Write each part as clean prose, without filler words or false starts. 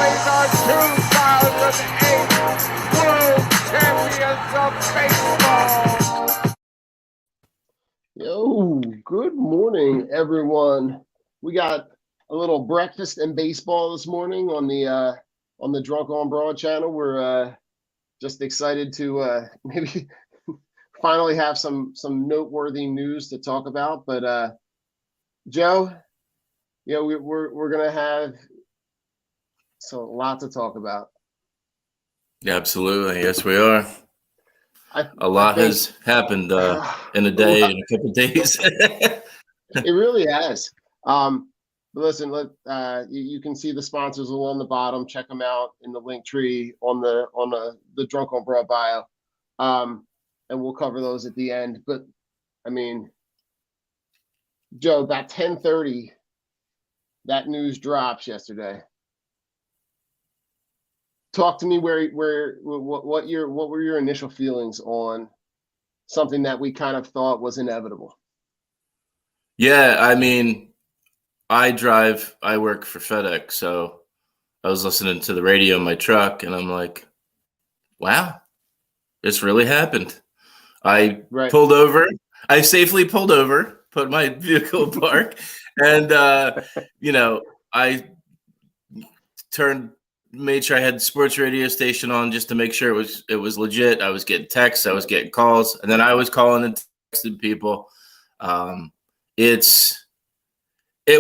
finally the 2008 World Champions of Baseball. Yo, good morning, everyone. We got a little breakfast and baseball this morning on the Drunk on Broad channel. We're just excited to maybe finally have some noteworthy news to talk about. But Joe, we're gonna have a lot to talk about. Yeah, absolutely. Yes, we are. A lot has happened in a day, in a couple of days. It really has. But listen, you can see the sponsors along the bottom. Check them out in the link tree on the Drunk on Broad bio, and we'll cover those at the end. But I mean, Joe, about 10:30, that news drops yesterday. Talk to me what were your initial feelings on something that we kind of thought was inevitable? Yeah, I mean, I work for FedEx, so I was listening to the radio in my truck, and I'm like, wow, this really happened. I pulled over. I safely pulled over, put my vehicle in park, and, I made sure I had the sports radio station on just to make sure it was legit. I was getting texts, I was getting calls, and then I was calling and texting people. It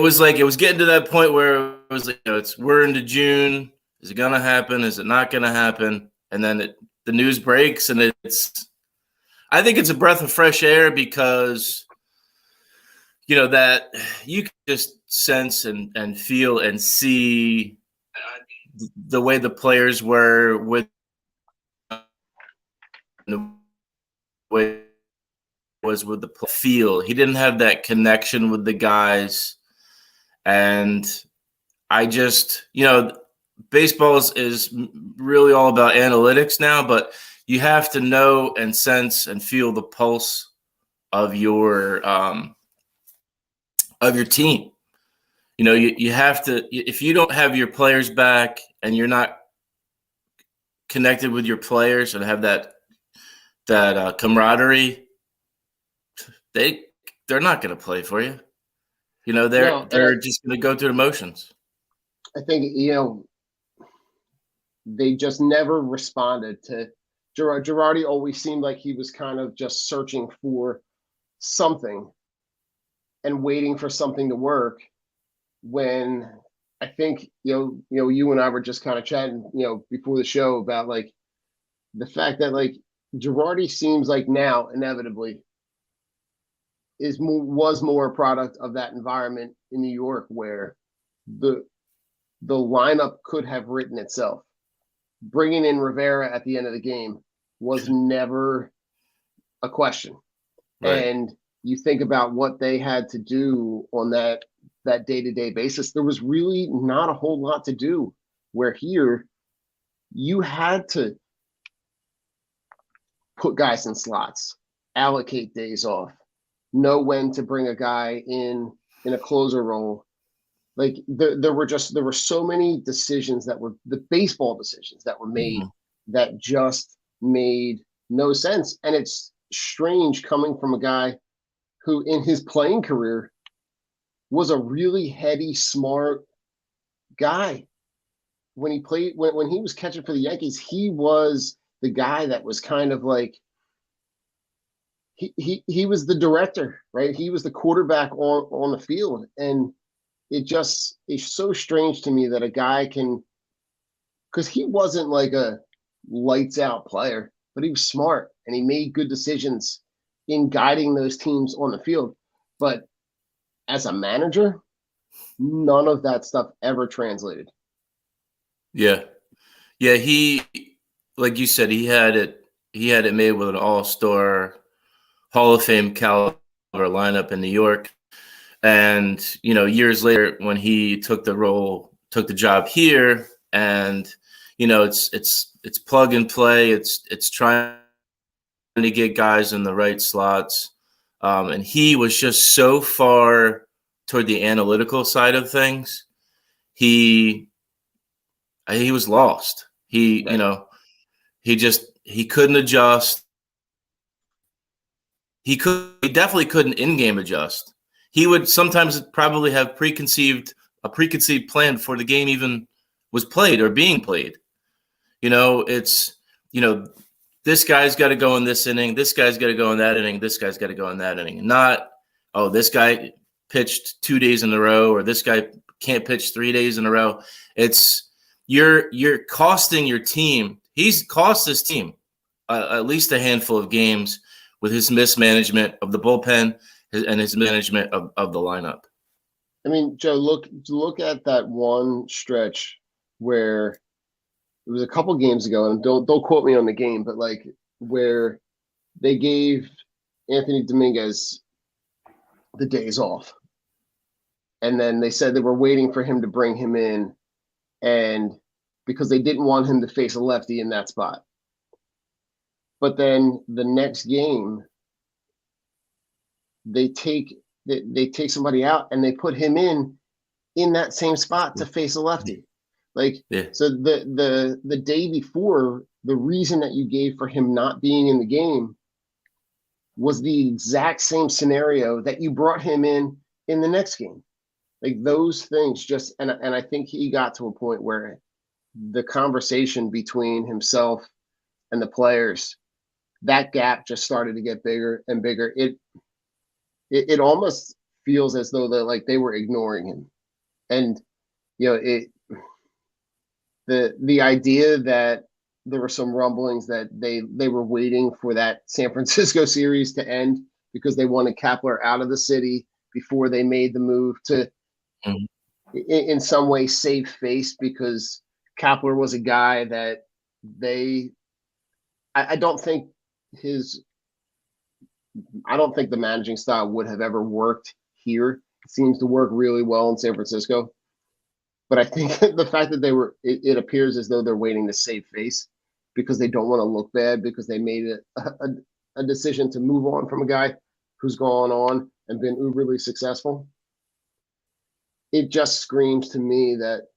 was getting to that point where it was like, we're into June. Is it gonna happen? Is it not gonna happen? And then the news breaks, and I think it's a breath of fresh air because that you can just sense and feel and see the way the players were with the way it was with the feel. He didn't have that connection with the guys. And I just, baseball is really all about analytics now, but you have to know and sense and feel the pulse of your team. You have to, if you don't have your players back and you're not connected with your players and have that camaraderie, they're not going to play for you. They're just going to go through the motions. I think, they just never responded to Girardi. Always seemed like he was kind of just searching for something and waiting for something to work. When I think, you and I were just kind of chatting, before the show about like the fact that like Girardi seems like now inevitably was more a product of that environment in New York where the lineup could have written itself. Bringing in Rivera at the end of the game was never a question. Right. And you think about what they had to do on that day-to-day basis, there was really not a whole lot to do. Where here, you had to put guys in slots, allocate days off, know when to bring a guy in a closer role. Like there were so many decisions that were the baseball decisions that were made that just made no sense. And it's strange coming from a guy who in his playing career was a really heady, smart guy. When he played, when he was catching for the Yankees, he was the guy that was kind of like, he was the director, right? He was the quarterback on the field. And it just is so strange to me that a guy can, because he wasn't like a lights out player, but he was smart and he made good decisions in guiding those teams on the field. But as a manager, none of that stuff ever translated. Yeah. He, like you said, he had it made with an all-star Hall of Fame caliber lineup in New York. And, years later when he took the job here, and, it's plug and play. It's trying to get guys in the right slots. And he was just so far toward the analytical side of things. I He was lost. He, Right. you know, he couldn't adjust. He definitely couldn't in-game adjust. He would sometimes probably have a preconceived plan before the game even was played or being played. It's, this guy's got to go in this inning. This guy's got to go in that inning. This guy's got to go in that inning. Not, oh, this guy pitched 2 days in a row, or this guy can't pitch 3 days in a row. It's you're costing your team. He's cost his team at least a handful of games with his mismanagement of the bullpen and his management of the lineup. I mean, Joe, look at that one stretch where it was a couple games ago, and don't quote me on the game, but like where they gave Anthony Dominguez the days off, and then they said they were waiting for him to bring him in, and because they didn't want him to face a lefty in that spot. But then the next game, they take somebody out and they put him in that same spot to face a lefty. Like, yeah. So the day before, the reason that you gave for him not being in the game was the exact same scenario that you brought him in the next game. Like those things just, and I think he got to a point where the conversation between himself and the players, that gap just started to get bigger and bigger. It almost feels as though they were ignoring him. And, the idea that there were some rumblings that they were waiting for that San Francisco series to end because they wanted Kepler out of the city before they made the move to, in some way, save face, because Kepler was a guy that I don't think the managing style would have ever worked here. It seems to work really well in San Francisco. But I think the fact that it appears as though they're waiting to save face because they don't want to look bad, because they made a decision to move on from a guy who's gone on and been uberly successful. It just screams to me that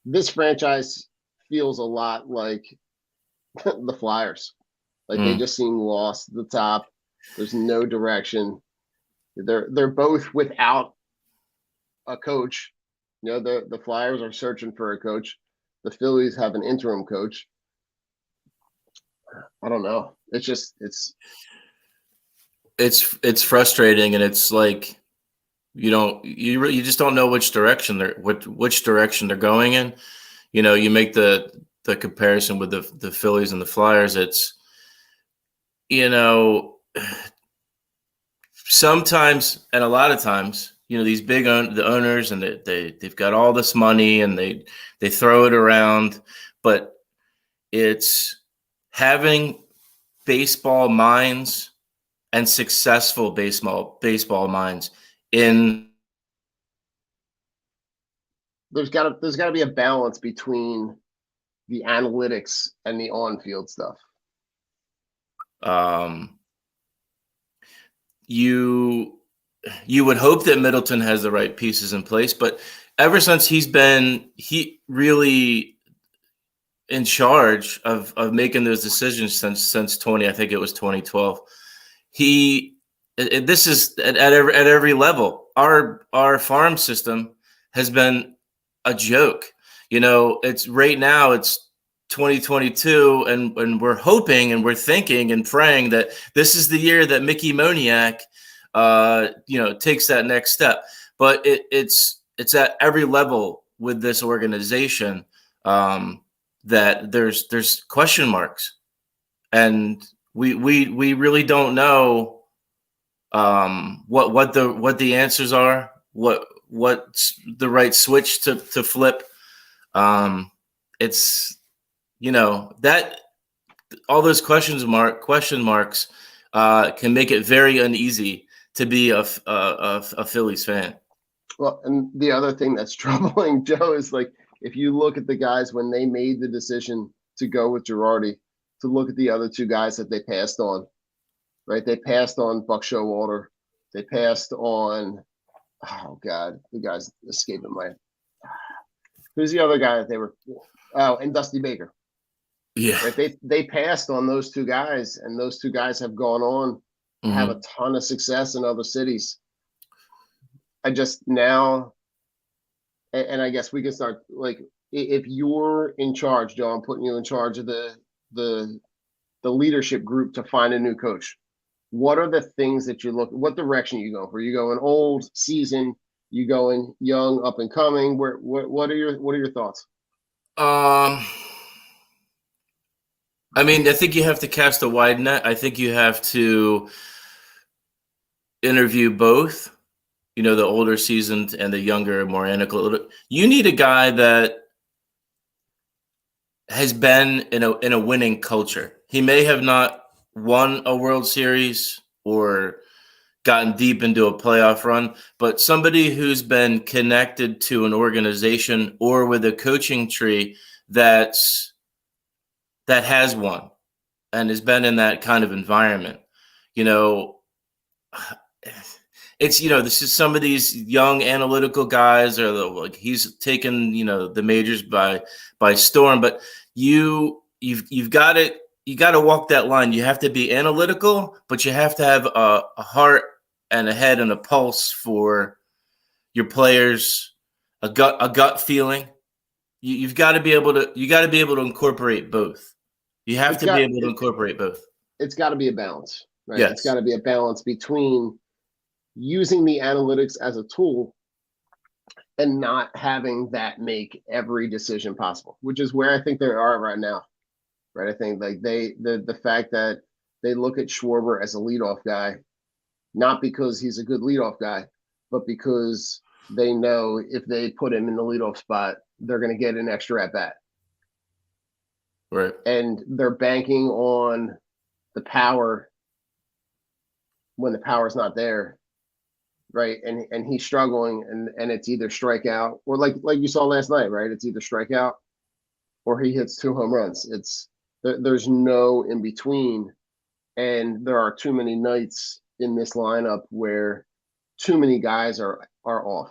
this franchise feels a lot like the Flyers. Like they just seem lost at the top. There's no direction. They're both without a coach. The Flyers are searching for a coach. The Phillies have an interim coach. I don't know. It's just it's frustrating, and it's like you just don't know which direction they're going in. You make the comparison with the Phillies and the Flyers. It's sometimes, and a lot of times, these the owners, and they've got all this money and they throw it around, but it's having baseball minds and successful baseball minds in. There's got to be a balance between the analytics and the on-field stuff. You would hope that Middleton has the right pieces in place, but ever since he really in charge of making those decisions since 2012, this is at every level. Our farm system has been a joke. It's right now it's 2022, and we're hoping and we're thinking and praying that this is the year that Mickey Moniak takes that next step. But it's at every level with this organization that there's question marks, and we really don't know what the answers are, what's the right switch to flip. It's that all those question marks can make it very uneasy to be a Phillies fan. Well, and the other thing that's troubling, Joe, is like if you look at the guys when they made the decision to go with Girardi, to look at the other two guys that they passed on, right? They passed on Buck Showalter. They passed on, oh God, the guy's escaping my Who's the other guy that they were? Oh, and Dusty Baker. Yeah. Right. They passed on those two guys, and those two guys have gone on to have a ton of success in other cities. I just now, and I guess we can start like if you're in charge, Joe, I'm putting you in charge of the leadership group to find a new coach. What are the things that you look? What direction are you going for? You going old, seasoned? You going young, up and coming? What are your thoughts? I mean, I think you have to cast a wide net. I think you have to interview both, you know, the older seasoned and the younger, more analytical. You need a guy that has been in a winning culture. He may have not won a World Series or gotten deep into a playoff run, but somebody who's been connected to an organization or with a coaching tree that has won and has been in that kind of environment. You know, it's, you know, this is some of these young analytical guys are like, he's taken, you know, the majors by storm, but you've got it. You got to walk that line. You have to be analytical, but you have to have a heart and a head and a pulse for your players, a gut feeling. You've got to be able to incorporate both. You have to be able to incorporate both. It's got to be a balance, right? Yes. It's got to be a balance between using the analytics as a tool and not having that make every decision possible, which is where I think they are right now, right? I think like the fact that they look at Schwarber as a leadoff guy, not because he's a good leadoff guy, but because they know if they put him in the leadoff spot, they're going to get an extra at bat. Right. And they're banking on the power when the power's not there, right? And he's struggling, and it's either strikeout or like you saw last night, right? It's either strikeout or he hits 2 home runs. It's there's no in between, and there are too many nights in this lineup where too many guys are off,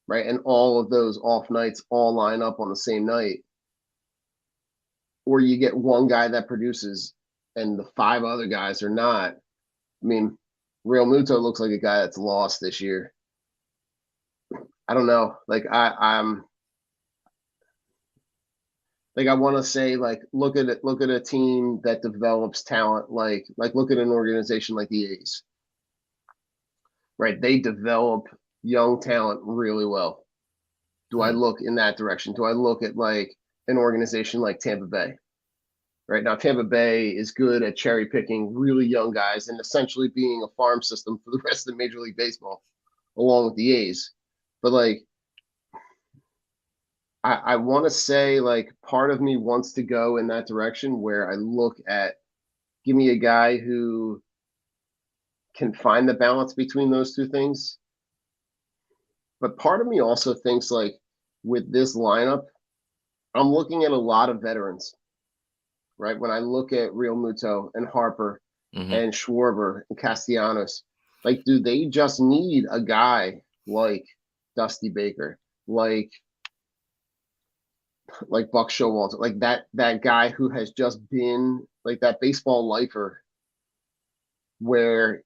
right? And all of those off nights all line up on the same night, or you get one guy that produces and the 5 other guys are not. I mean, Real Muto looks like a guy that's lost this year. I don't know. Like I'm like I want to say like look at a team that develops talent like look at an organization like the A's. Right? They develop young talent really well. Do I look in that direction? Do I look at like an organization like Tampa Bay? Right now, Tampa Bay is good at cherry picking really young guys and essentially being a farm system for the rest of Major League Baseball, along with the A's. But like, I want to say like part of me wants to go in that direction where I look at, give me a guy who can find the balance between those two things. But part of me also thinks like with this lineup, I'm looking at a lot of veterans. Right? When I look at Real Muto and Harper and Schwarber and Castellanos, like, do they just need a guy like Dusty Baker, like Buck Showalter, like that guy who has just been like that baseball lifer, where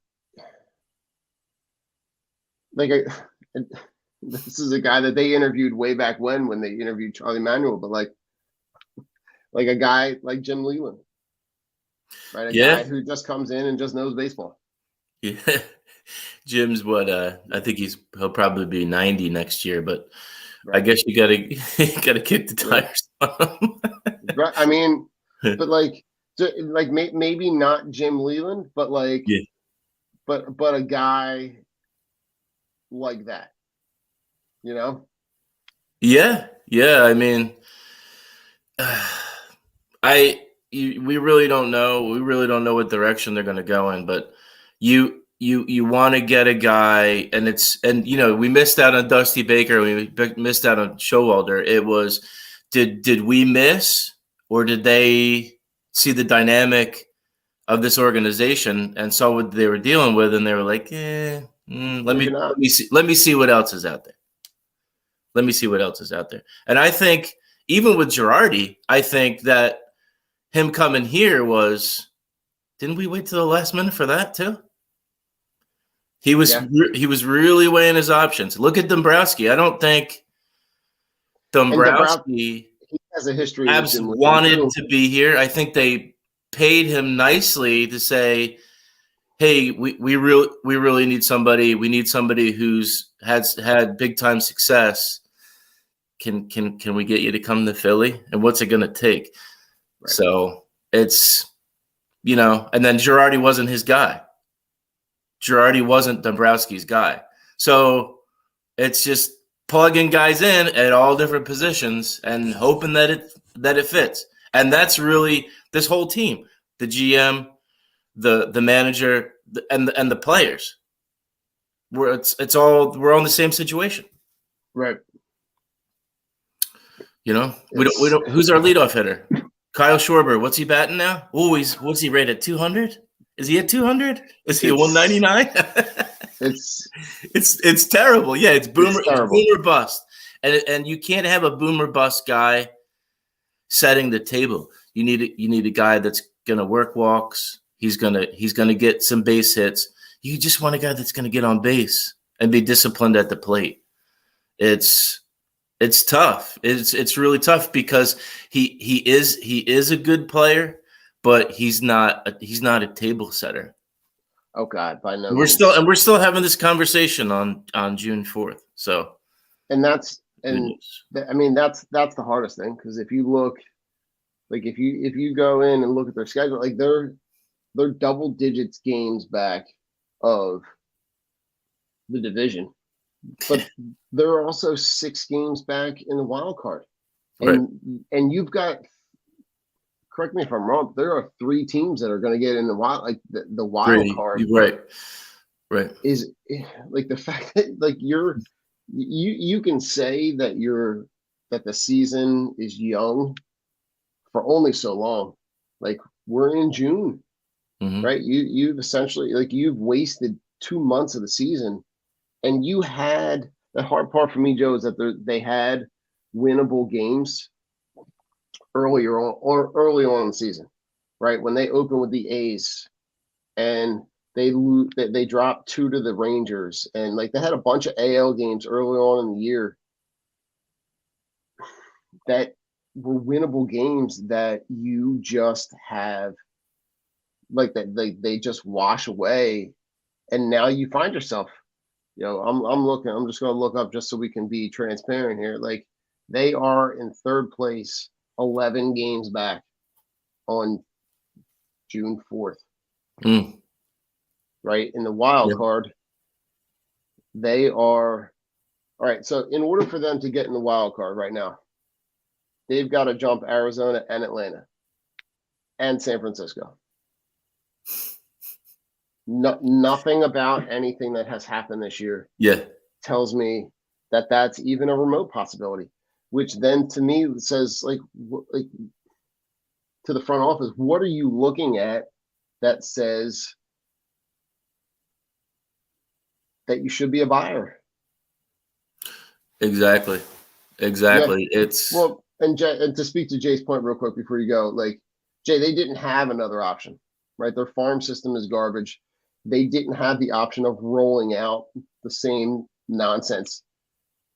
like this is a guy that they interviewed way back when they interviewed Charlie Manuel, but like a guy like Jim Leland, right? A guy who just comes in and just knows baseball. Yeah. Jim's what I think he'll probably be 90 next year, but right. I guess you gotta kick the tires on him. Right. I mean, but like maybe not Jim Leland, but like but a guy like that, you know? Yeah. I mean, we really don't know. We really don't know what direction they're going to go in. But you want to get a guy, and you know, we missed out on Dusty Baker. We missed out on Showalter. It was did we miss, or did they see the dynamic of this organization and saw what they were dealing with, and they were like, let me see what else is out there. Let me see what else is out there. And I think even with Girardi, I think that him coming here was, didn't we wait till the last minute for that too? He was really weighing his options. Look at Dombrowski. I don't think Dombrowski he has a history wanted to be here. I think they paid him nicely to say, hey, we really need somebody. We need somebody who's had big time success. Can we get you to come to Philly? And what's it going to take? Right. So it's, and then Girardi wasn't his guy. Girardi wasn't Dombrowski's guy. So it's just plugging guys in at all different positions and hoping that it fits. And that's really this whole team, the GM, the manager, and the players. We're on the same situation. Right. We don't who's our leadoff hitter? Kyle Schwarber. What's he batting now? Oh, what's he rated? 200? Is he at 200? Is he at 199? It's terrible. Yeah, it's boomer bust. And you can't have a boomer bust guy setting the table. You need a guy that's gonna work walks. He's gonna get some base hits. You just want a guy that's gonna get on base and be disciplined at the plate. It's tough. It's really tough because he is a good player, but he's not a table setter. Oh God, by no means. We're still having this conversation on June 4th. So, that's the hardest thing, because if you look, like if you go in and look at their schedule, like they're double digits games back of the division, but they're also 6 games back in the wild card, and you've got, correct me if I'm wrong, there are 3 teams that are going to get in the wild, like the wild card. Right. Is like the fact that like you can say that that the season is young for only so long. Like we're in June, right? You've essentially, like, you've wasted 2 months of the season, and you had, the hard part for me, Joe, is that they had winnable games early on in the season, right? When they opened with the A's and they dropped 2 to the Rangers, and like they had a bunch of AL games early on in the year that were winnable games that you just have, like, that they just wash away, and now you find yourself, I'm just going to look up just so we can be transparent here. Like, they are in 3rd place, 11 games back on June 4th. Right? In the wild card, they are, all right. So in order for them to get in the wild card right now, they've got to jump Arizona and Atlanta and San Francisco. Nothing about anything that has happened this year tells me that that's even a remote possibility, which then to me says, like to the front office, what are you looking at that says that you should be a buyer? Exactly. It's and to speak to Jay's point real quick before you go, like, Jay, they didn't have another option, right? Their farm system is garbage. They didn't have the option of rolling out the same nonsense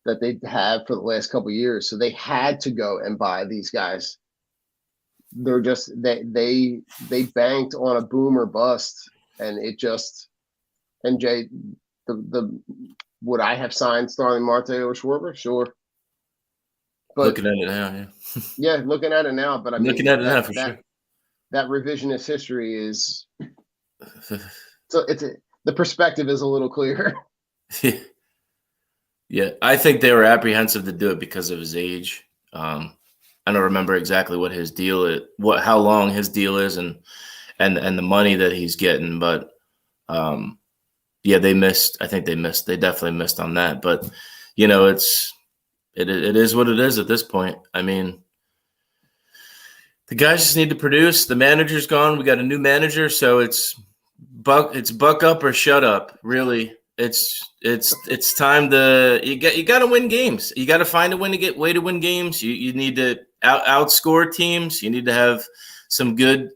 that they have for the last couple of years. So they had to go and buy these guys. They're just, they banked on a boom or bust, and it just, and Jay, would I have signed Starling Marte or Schwarber? Sure. But looking at it now, yeah, looking at it now. But I mean, looking at it now for sure. That revisionist history is, so the perspective is a little clearer. Yeah, I think they were apprehensive to do it because of his age. I don't remember exactly what his deal is, how long his deal is, and the money that he's getting, but yeah, they missed. I think they missed. They definitely missed on that. But it is what it is at this point. I mean, the guys just need to produce. The manager's gone. We got a new manager, so it's buck up or shut up, really. It's time to you got to win games. You got to find a way to win games. You need to outscore teams. You need to have some good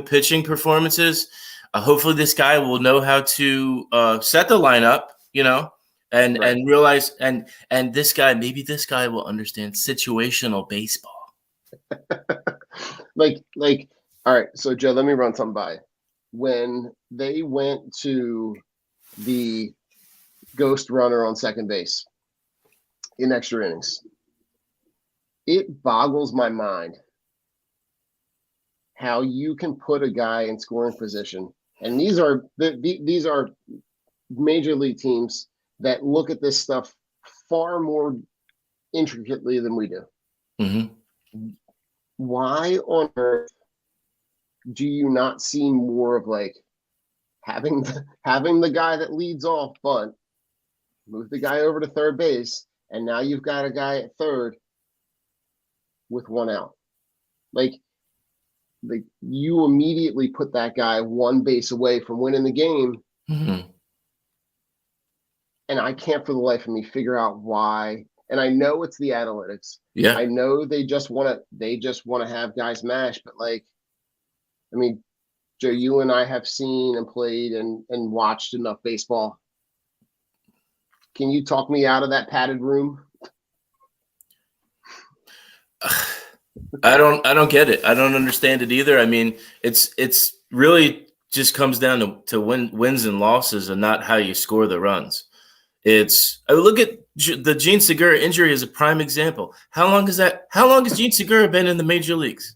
pitching performances. Hopefully, this guy will know how to set the lineup. And Right. and realize and this guy will understand situational baseball. like all right. So Joe, let me run something by. When they went to the ghost runner on second base in extra innings, it boggles my mind how you can put a guy in scoring position, and these are major league teams that look at this stuff far more intricately than we do. Mm-hmm. Why on earth do you not see more of like having the guy that leads off bunt, move the guy over to third base, and now you've got a guy at third with one out. Like you immediately put that guy one base away from winning the game. Mm-hmm. And I can't for the life of me figure out why. And I know it's the analytics. Yeah. I know they just want to have guys mash, but like, I mean, Joe, you and I have seen and played and watched enough baseball. Can you talk me out of that padded room? I don't get it. I don't understand it either. I mean, it's really just comes down to wins and losses and not how you score the runs. I look at the Gene Segura injury as a prime example. How long has Gene Segura been in the major leagues?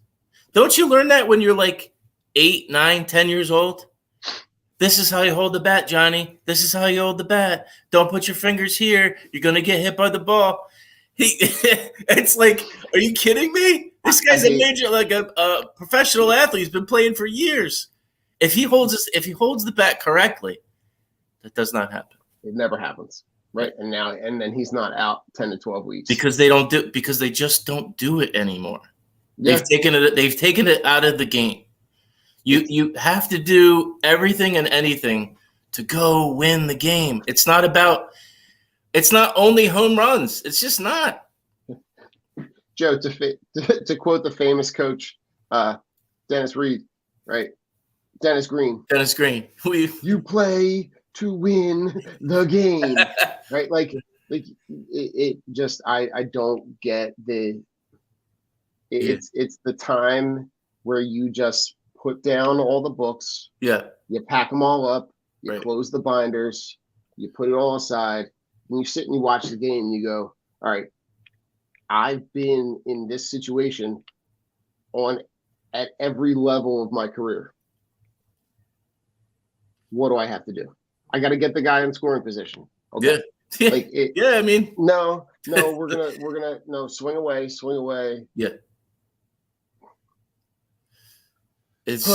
Don't you learn that when you're like 8, 9, 10 years old? This is how you hold the bat, Johnny. This is how you hold the bat. Don't put your fingers here. You're going to get hit by the ball. It's like, are you kidding me? This guy's a professional athlete. He's been playing for years. If he holds the bat correctly, that does not happen. It never happens, right? And then he's not out 10 to 12 weeks because they just don't do it anymore. Yeah. They've taken it out of the game. You have to do everything and anything to go win the game. It's not only home runs. It's just not. Joe, to quote the famous coach, Dennis Reed, right? Dennis Green. You play to win the game, right? Like it just, I don't get it's the time where you just put down all the books. Yeah. You pack them all up. You right. Close the binders. You put it all aside. And you sit and you watch the game and you go, all right, I've been in this situation at every level of my career. What do I have to do? I got to get the guy in scoring position. Okay. Yeah. Like I mean, no, we're gonna swing away. Yeah. It's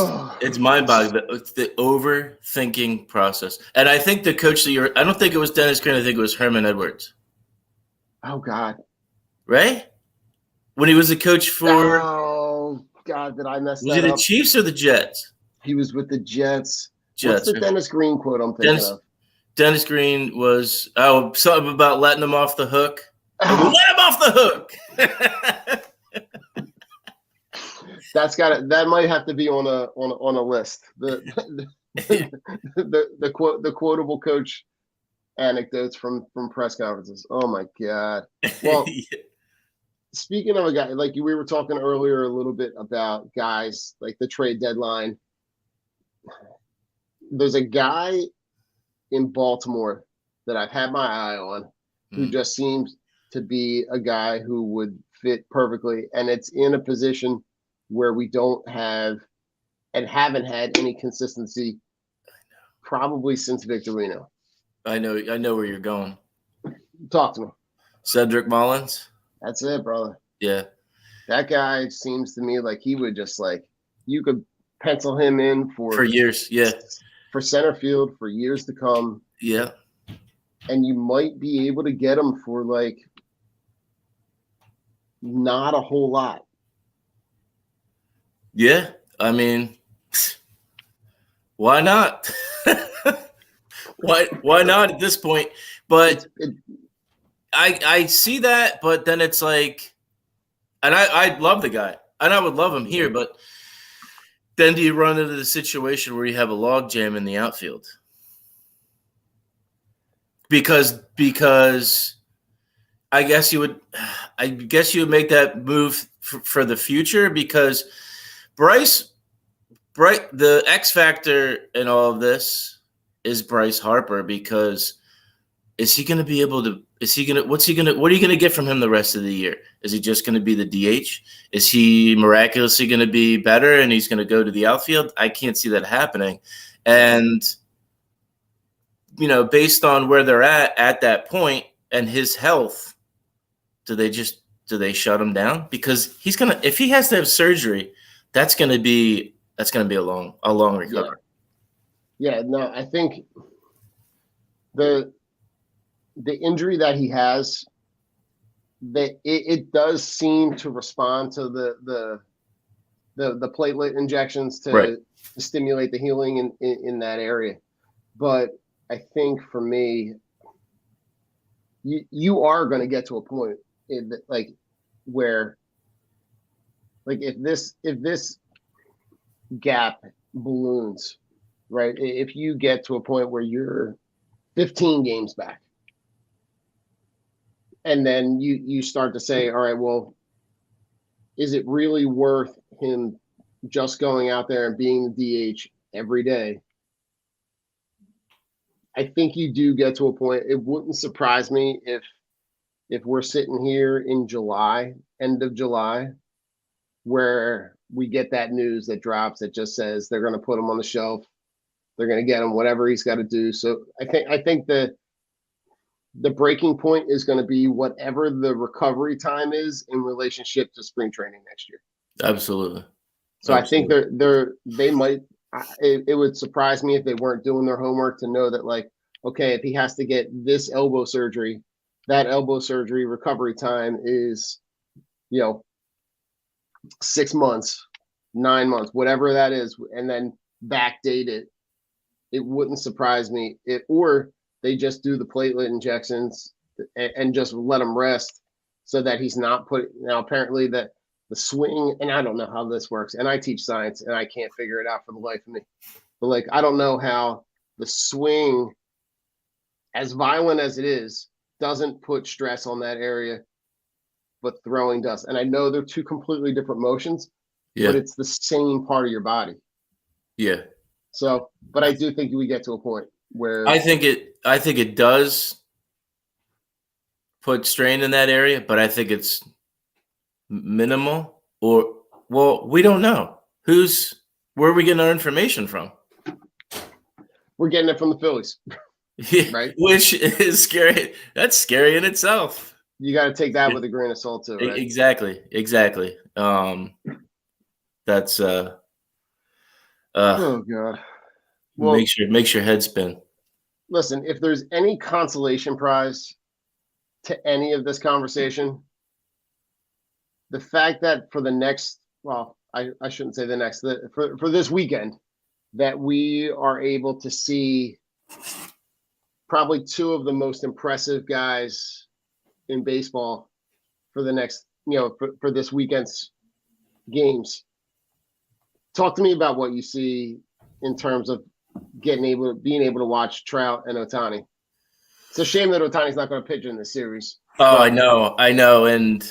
mind-boggling. It's the overthinking process. And I think the coach I don't think it was Dennis Green. I think it was Herman Edwards. Oh God. Right? When he was a coach for. Oh God, did I mess that up? Was he the Chiefs or the Jets? He was with the Jets. What's the Dennis Green quote I'm thinking of? Dennis Green was something about letting him off the hook. Let him off the hook. That might have to be on a list. The quotable coach anecdotes from press conferences. Oh my God. Well, speaking of a guy, like we were talking earlier a little bit about guys like the trade deadline. There's a guy in Baltimore that I've had my eye on who just seems to be a guy who would fit perfectly. And it's in a position where we don't have and haven't had any consistency probably since Victorino. I know where you're going. Talk to me. Cedric Mullins. That's it, brother. Yeah. That guy seems to me like he would just you could pencil him in for years. Yeah. For center field for years to come. Yeah. And you might be able to get him for not a whole lot. Yeah. I mean, why not? Why not at this point? But I see that, but then it's like, and I love the guy, and I would love him here, but then do you run into the situation where you have a log jam in the outfield? Because I guess you would make that move for the future, because Bryce, the X factor in all of this is Bryce Harper, because is he going to be able to? What are you going to get from him the rest of the year? Is he just going to be the DH? Is he miraculously going to be better and he's going to go to the outfield? I can't see that happening. And, based on where they're at that point and his health, do they shut him down? Because if he has to have surgery, that's going to be a long recovery. Yeah, no, I think the injury that he has, that it does seem to respond to the platelet injections to stimulate the healing in that area. But I think for me, you are going to get to a point where if this gap balloons, right? If you get to a point where you're 15 games back, and then you start to say, all right, well, is it really worth him just going out there and being the DH every day? I think you do get to a point. It wouldn't surprise me if we're sitting here in July, end of July, where we get that news that drops that just says they're going to put him on the shelf. They're going to get him whatever he's got to do. So I think that the breaking point is going to be whatever the recovery time is in relationship to spring training next year. Absolutely. So absolutely. I think they might. It would surprise me if they weren't doing their homework to know that, okay, if he has to get this elbow surgery, that elbow surgery recovery time is, 6 months, 9 months, whatever that is, and then backdate it. It wouldn't surprise me or they just do the platelet injections and just let him rest so that he's not now apparently that the swing, and I don't know how this works, and I teach science and I can't figure it out for the life of me, but I don't know how the swing, as violent as it is, doesn't put stress on that area, but throwing does. And I know they're two completely different motions, but it's the same part of your body. Yeah. So, but I do think we get to a point where I think it does put strain in that area, but I think it's minimal, we don't know. Where are we getting our information from? We're getting it from the Phillies. Yeah, right? Which is scary. That's scary in itself. You got to take that with a grain of salt too, right? Exactly. That's oh God. Well, makes your head spin. Listen, if there's any consolation prize to any of this conversation, the fact that for the next, I shouldn't say the next, for this weekend, that we are able to see probably two of the most impressive guys in baseball for the next, for this weekend's games. Talk to me about what you see in terms of being able to watch Trout and Ohtani. It's a shame that Ohtani's not going to pitch in this series. Oh, I know. And,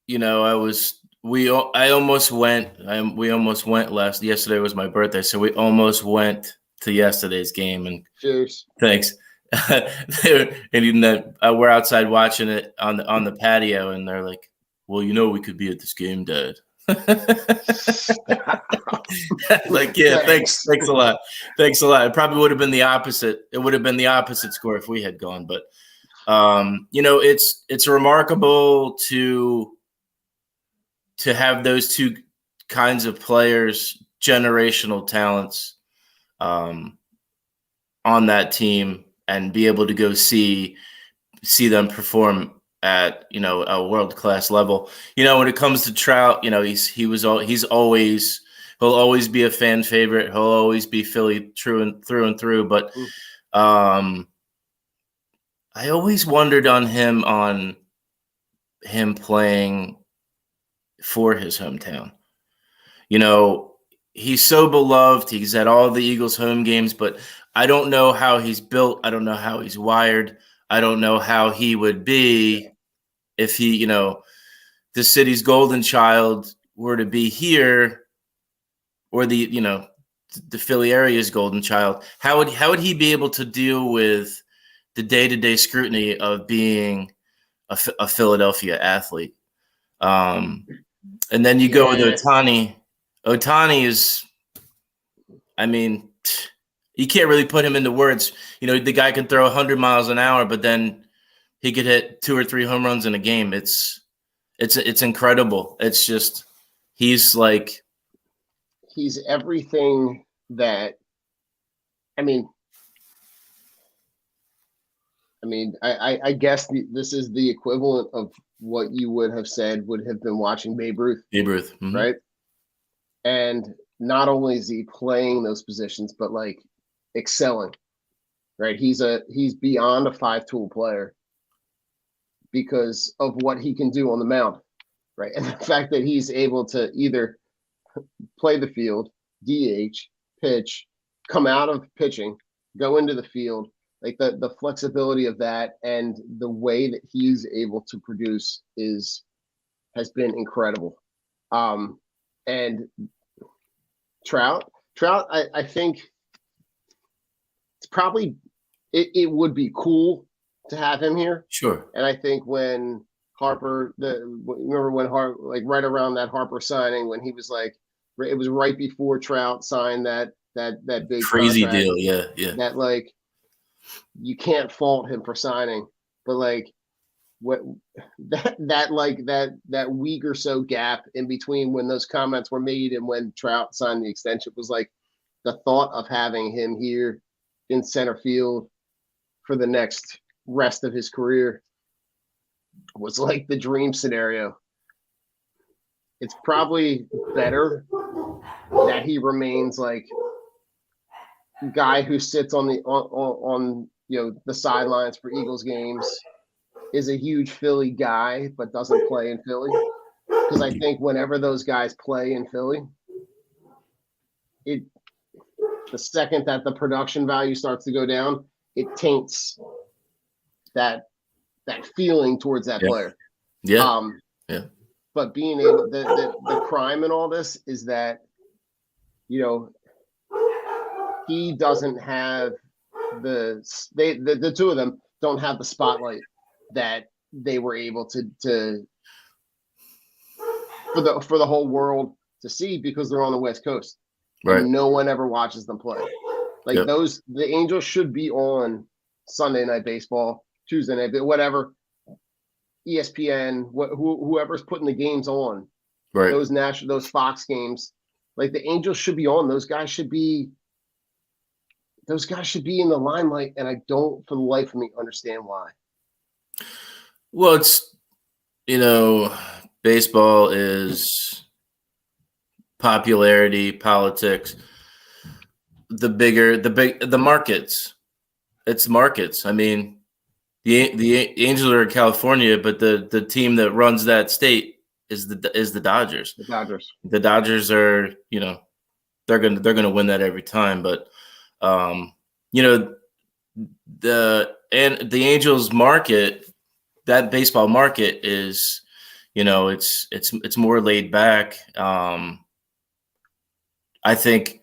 I almost went. We almost went yesterday was my birthday, so we almost went to yesterday's game. And cheers. Thanks. And we're outside watching it on the patio, and they're like, "Well, we could be at this game, Dad." Thanks a lot. It probably would have been the opposite. It would have been the opposite score if we had gone, but it's remarkable to have those two kinds of players, generational talents, on that team, and be able to go see them perform at a world-class level. When it comes to Trout, he'll always be a fan favorite. He'll always be Philly through and through. But I always wondered on him playing for his hometown. You know, he's so beloved. He's at all the Eagles home games, but I don't know how he's built. I don't know how he's wired. I don't know how he would be if he, you know, the city's golden child were to be here, or the, you know, the Philly area's golden child. How would he be able to deal with the day-to-day scrutiny of being a Philadelphia athlete? And then you go with Ohtani. Ohtani is, I mean, you can't really put him into words. You know, the guy can throw 100 miles an hour, but then he could hit 2 or 3 home runs in a game. It's incredible. It's just, he's everything that, I guess this is the equivalent of what you would have said would have been watching Babe Ruth. Babe Ruth, mm-hmm. Right? And not only is he playing those positions, but like excelling, right? He's beyond a 5-tool player because of what he can do on the mound, right? And the fact that he's able to either play the field, DH, pitch, come out of pitching, go into the field, like the flexibility of that and the way that he's able to produce has been incredible. And Trout, I think it's probably it would be cool to have him here. Sure. And I think when Harper, remember when like right around that Harper signing, when he was like, it was right before Trout signed that big crazy contract, deal. Yeah. That like you can't fault him for signing, but like what that week or so gap in between when those comments were made and when Trout signed the extension was like the thought of having him here in center field for the next rest of his career was like the dream scenario. It's probably better that he remains like guy who sits on the sidelines for Eagles games, is a huge Philly guy but doesn't play in Philly, because I think whenever those guys play in Philly, the second that the production value starts to go down, it taints that feeling towards that player. Yeah. But being able, the crime in all this is that, you know, he doesn't have the two of them don't have the spotlight that they were able to for the whole world to see, because they're on the West Coast. Right. And no one ever watches them play. Like the Angels should be on Sunday Night Baseball, Tuesday night, whatever, ESPN, whoever's putting the games on, right? Those Fox games, like the Angels should be on. Those guys should be in the limelight, and I don't, for the life of me, understand why. Well, it's, you know, baseball is popularity, politics. The markets. It's markets. I mean, the Angels are in California, but the team that runs that state is the Dodgers. The Dodgers. The Dodgers are, you know, they're gonna win that every time. But you know, the Angels market, that baseball market is, you know, it's more laid back. I think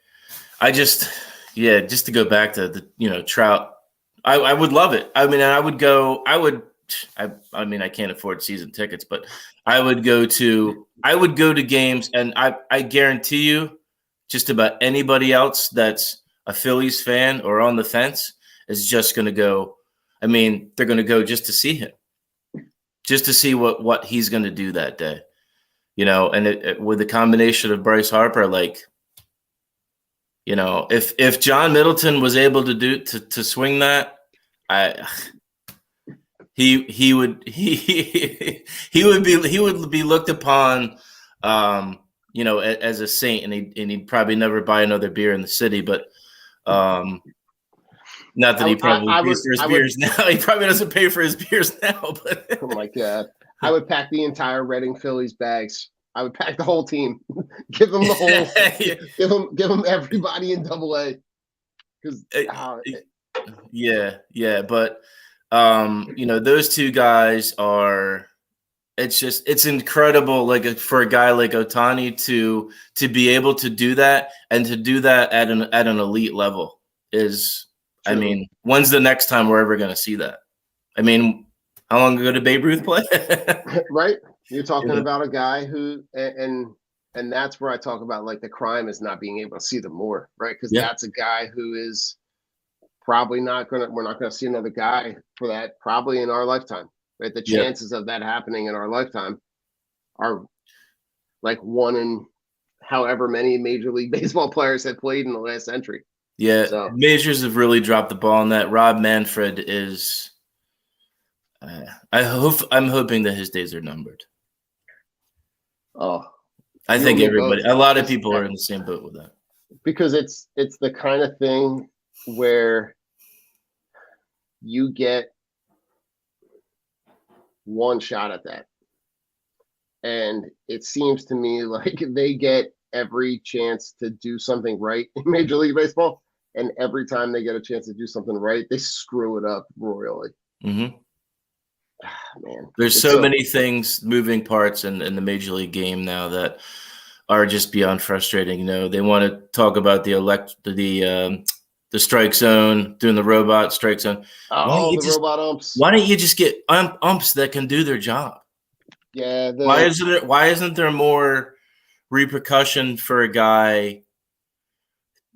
just to go back to the, you know, Trout, I would love it. I mean, I mean, I can't afford season tickets, but I would go to games, and I guarantee you just about anybody else that's a Phillies fan or on the fence is just going to go. I mean, they're going to go just to see him, just to see what he's going to do that day, you know, and with the combination of Bryce Harper, like, you know, if John Middleton was able to swing that, he would be looked upon, you know, as a saint, and he'd probably never buy another beer in the city. But Not that he probably I pays would for his I would beers now. He probably doesn't pay for his beers now. But oh my God. I would pack the entire Reading Phillies bags. I would pack the whole team. Give them the whole give them everybody in double A. Because yeah. But those two guys are. It's incredible. Like for a guy like Ohtani to be able to do that and to do that at an elite level is. True. I mean, when's the next time we're ever going to see that? I mean, how long ago did Babe Ruth play? Right. You're talking about a guy who and that's where I talk about like the crime is not being able to see them more, right? Because that's a guy who is probably we're not gonna see another guy for that probably in our lifetime. Right. The chances of that happening in our lifetime are like one in however many Major League Baseball players have played in the last century. Yeah, so Majors have really dropped the ball on that. Rob Manfred is. I'm hoping that his days are numbered. Oh, I think everybody, a lot of people are in the same boat with that. Because it's the kind of thing where you get one shot at that. And it seems to me like they get every chance to do something right in Major League Baseball. And every time they get a chance to do something right, they screw it up royally. Mm-hmm. Man, there's so many things, moving parts in the Major League game now that are just beyond frustrating. They want to talk about the strike zone, doing the robot strike zone. Oh, the robot umps. Why don't you just get umps that can do their job? Yeah. Why isn't there more repercussion for a guy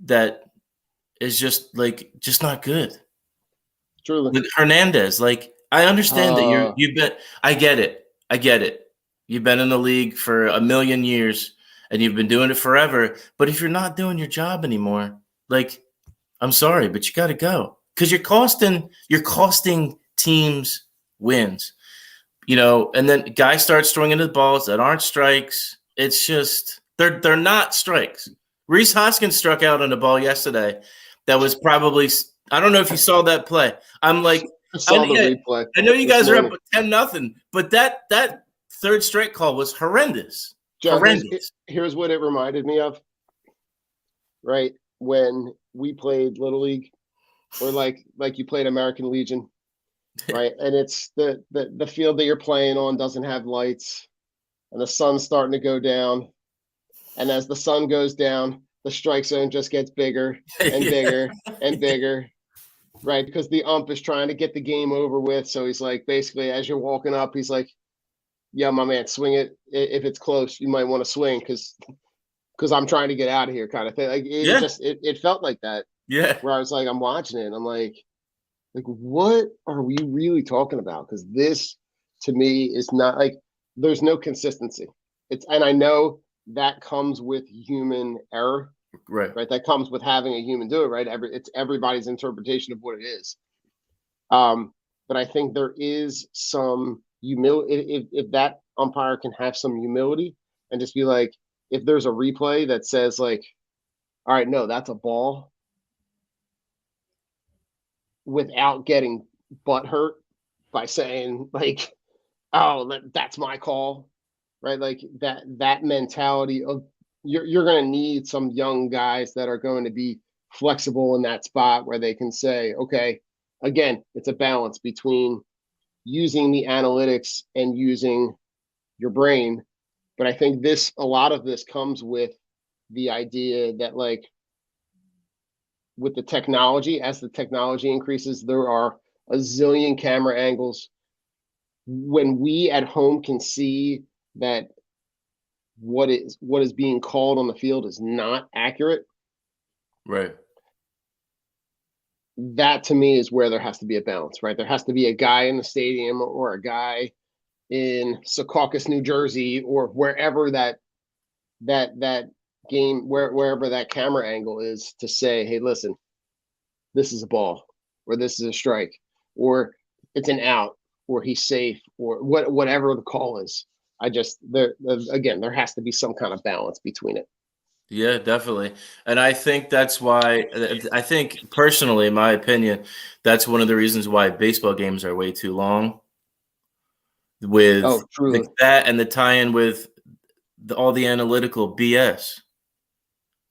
that is just not good? Truly. With Hernandez, I understand that you've been. I get it. You've been in the league for a million years and you've been doing it forever. But if you're not doing your job anymore, I'm sorry, but you got to go because you're costing teams wins. And then guys start throwing into the balls that aren't strikes. It's just they're not strikes. Rhys Hoskins struck out on a ball yesterday that was probably. I don't know if you saw that play. I'm like. I know you guys are up 10-0, but that third strike call was horrendous. John, here's what it reminded me of. Right when we played Little League, or like you played American Legion, right? And it's the field that you're playing on doesn't have lights, and the sun's starting to go down, and as the sun goes down, the strike zone just gets bigger and bigger and bigger. Right, because the ump is trying to get the game over with. So he's like, basically, as you're walking up, he's like, yeah, my man, swing it. If it's close, you might want to swing because I'm trying to get out of here kind of thing. Like it felt like that. Yeah. Where I was like, I'm watching it and I'm like, what are we really talking about? Because this to me is not there's no consistency. And I know that comes with human error. Right. That comes with having a human do it. Right. It's everybody's interpretation of what it is. But I think there is some humility if that umpire can have some humility and just be like, if there's a replay that says all right, no, that's a ball, without getting butt hurt by saying oh, that's my call, right? That mentality of you're going to need some young guys that are going to be flexible in that spot where they can say, okay, again, it's a balance between using the analytics and using your brain. But I think a lot of this comes with the idea that with the technology, as the technology increases, there are a zillion camera angles. When we at home can see that what is being called on the field is not accurate. Right. That to me is where there has to be a balance, right? There has to be a guy in the stadium or a guy in Secaucus, New Jersey, or wherever that game, wherever that camera angle is, to say, hey, listen, this is a ball, or this is a strike, or it's an out, or he's safe, or whatever the call is. There has to be some kind of balance between it. Yeah, definitely. And I think that's why, I think personally, in my opinion, that's one of the reasons why baseball games are way too long, with Oh, truly. that and the tie-in with all the analytical BS.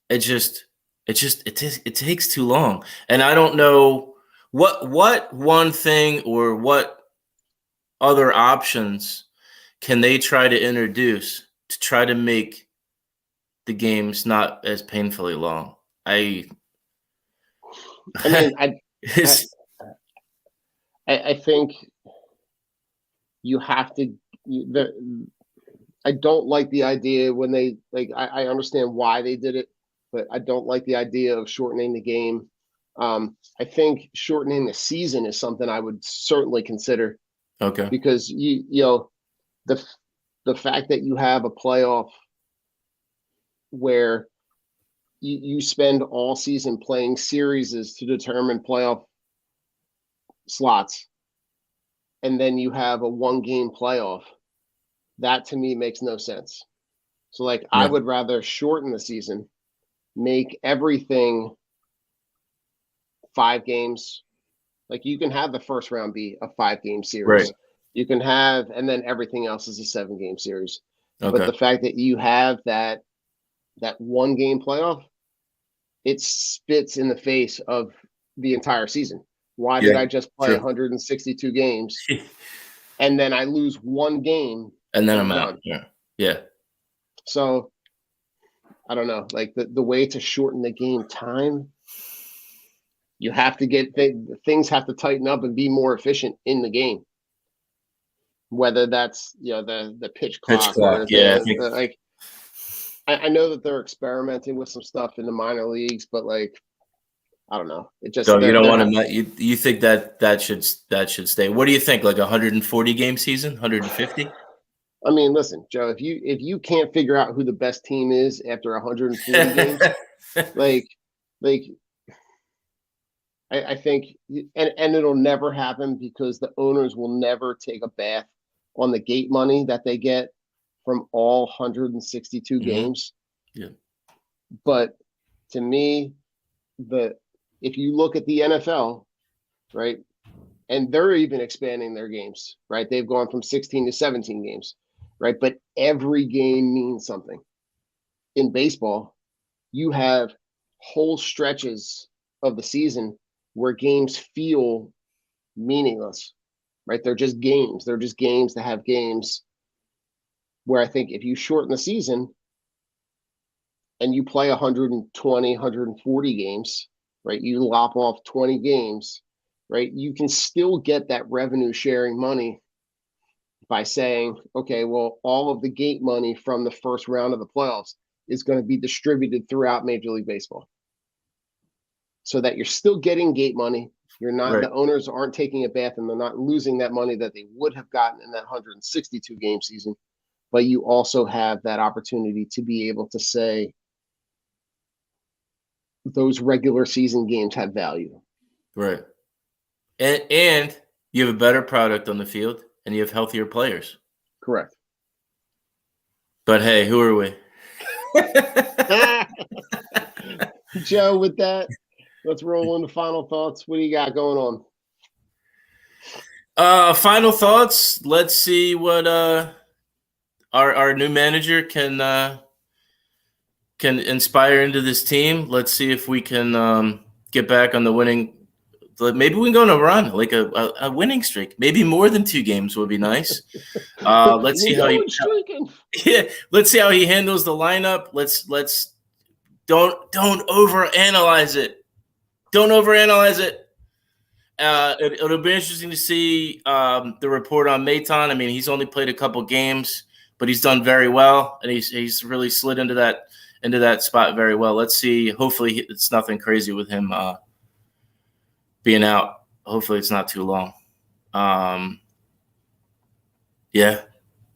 It just, it takes too long. And I don't know what one thing or what other options can they try to introduce to try to make the games not as painfully long. I I mean, I, it's I think you have to. I don't like the idea when they like. I understand why they did it, but I don't like the idea of shortening the game. I think shortening the season is something I would certainly consider okay. because the the fact that you have a playoff where you spend all season playing series to determine playoff slots, and then you have a one game playoff. That to me makes no sense. So like I Yeah. would rather shorten the season, make everything 5 games. Like you can have the first round be a 5 game Right. series. You can have, and then everything else is a 7 game series. But Okay. the fact that you have that one game playoff, it spits in the face of the entire season. Why did Yeah. I just play True. 162 games and then I lose one game And then and I'm I'm out. done? Yeah. Yeah. So I don't know. Like the way to shorten the game time, you have to get things have to tighten up and be more efficient in the game. Whether that's the pitch Pitch clock clock. or Yeah. I think the like. I know that they're experimenting with some stuff in the minor leagues, but like I don't know. It just so. You don't there. want to. You think that should stay? What do you think? Like 140 game season? 150? I mean, listen, Joe. If you can't figure out who the best team is after 140 games, like like I think, and it'll never happen because the owners will never take a bath on the gate money that they get from all 162 hmm games. Yeah. But to me, the if you look at the NFL, right, and they're even expanding their games, right? They've gone from 16 to 17 games, right? But every game means something. In baseball, you have whole stretches of the season where games feel meaningless, right? They're just games. They're just games to have games where I think if you shorten the season and you play 120, 140 games, right? You lop off 20 games, right? You can still get that revenue sharing money by saying, okay, well, all of the gate money from the first round of the playoffs is going to be distributed throughout Major League Baseball so that you're still getting gate money. You're not, Right. the owners aren't taking a bath and they're not losing that money that they would have gotten in that 162 game season. But you also have that opportunity to be able to say those regular season games have value. Right. And you have a better product on the field, and you have healthier players. Correct. But hey, who are we? Joe, with that, let's roll into final thoughts. What do you got going on? Final thoughts. Let's see what our new manager can inspire into this team. Let's see if we can get back on the winning. Maybe we can go on a run, like a winning streak. Maybe more than 2 games would be nice. Let's see how he. Streaking. Yeah, let's see how he handles the lineup. Let's don't overanalyze it. Don't overanalyze it. It'll be interesting to see the report on Maton. I mean, he's only played a couple games, but he's done very well, and he's really slid into that spot very well. Let's see. Hopefully, it's nothing crazy with him being out. Hopefully, it's not too long. Yeah,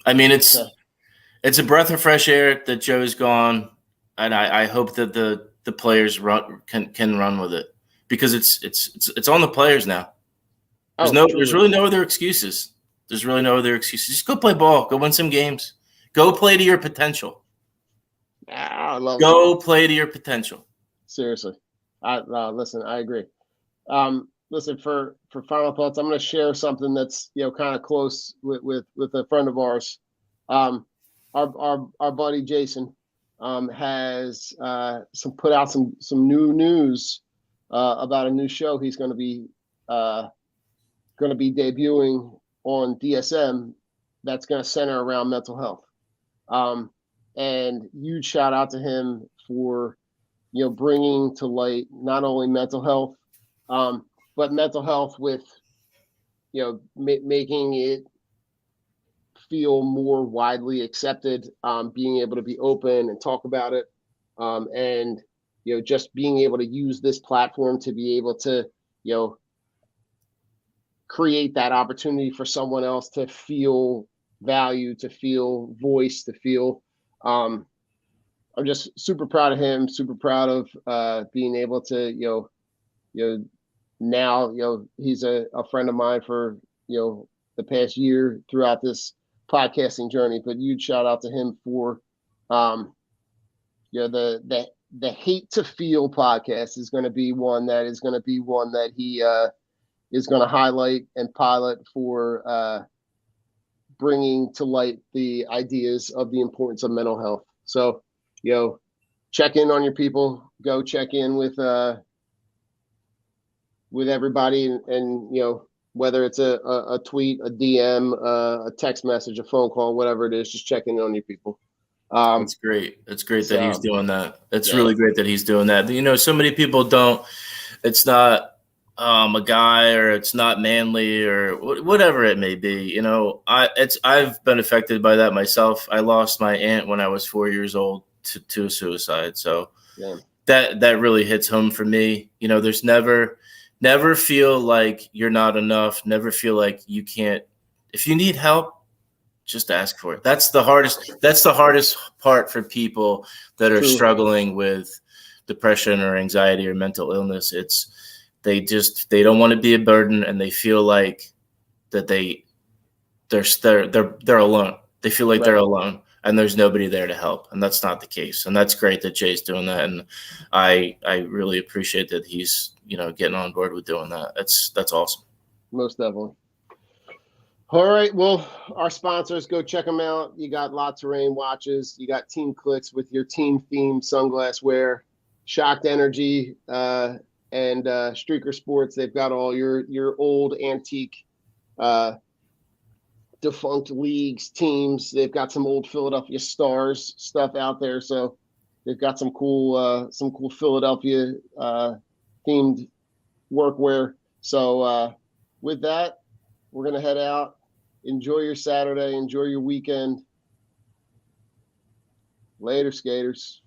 I mean, it's a breath of fresh air that Joe's gone, and I hope that the players can run with it because it's on the players now. There's really no other excuses. There's really no other excuses. Just go play ball. Go win some games. Go play to your potential. I love Go play to your potential. Seriously. Listen, I agree. Listen, for final thoughts, I'm going to share something that's, kind of close with a friend of ours. Our buddy Jason has put out some new news about a new show he's going to be debuting on DSM that's going to center around mental health. And huge shout out to him for bringing to light not only mental health, but mental health with making it feel more widely accepted, being able to be open and talk about it, and just being able to use this platform to be able to create that opportunity for someone else to feel value, to feel voice, to feel I'm just super proud of him, super proud of being able to now he's a friend of mine for the past year throughout this podcasting journey. But huge shout out to him for the Hate to Feel podcast is going to be one that he is going to highlight and pilot for bringing to light the ideas of the importance of mental health. So, check in on your people, go check in with everybody, and whether it's a tweet, a DM, a text message, a phone call, whatever it is, just check in on your people. It's great. It's great that he's doing that. It's really great that he's doing that. So many people don't. It's not a guy, or it's not manly, or whatever it may be. I've been affected by that myself. I lost my aunt when I was 4 years old to suicide. So that really hits home for me. There's never feel like you're not enough. Never feel like you can't. If you need help, just ask for it. That's the hardest part for people that are struggling with depression or anxiety or mental illness. It's they don't want to be a burden, and they feel like that they're alone. They feel like they're alone, and there's nobody there to help. And that's not the case. And that's great that Jay's doing that. And I really appreciate that he's, getting on board with doing that. That's awesome. Most definitely. All right. Well, our sponsors, go check them out. You got La Terrain watches. You got Team Clicks with your team themed sunglass wear, Shocked Energy, and Streaker Sports. They've got all your old antique defunct leagues, teams. They've got some old Philadelphia Stars stuff out there. So they've got some cool Philadelphia themed workwear. So with that, we're going to head out. Enjoy your Saturday. Enjoy your weekend. Later, skaters.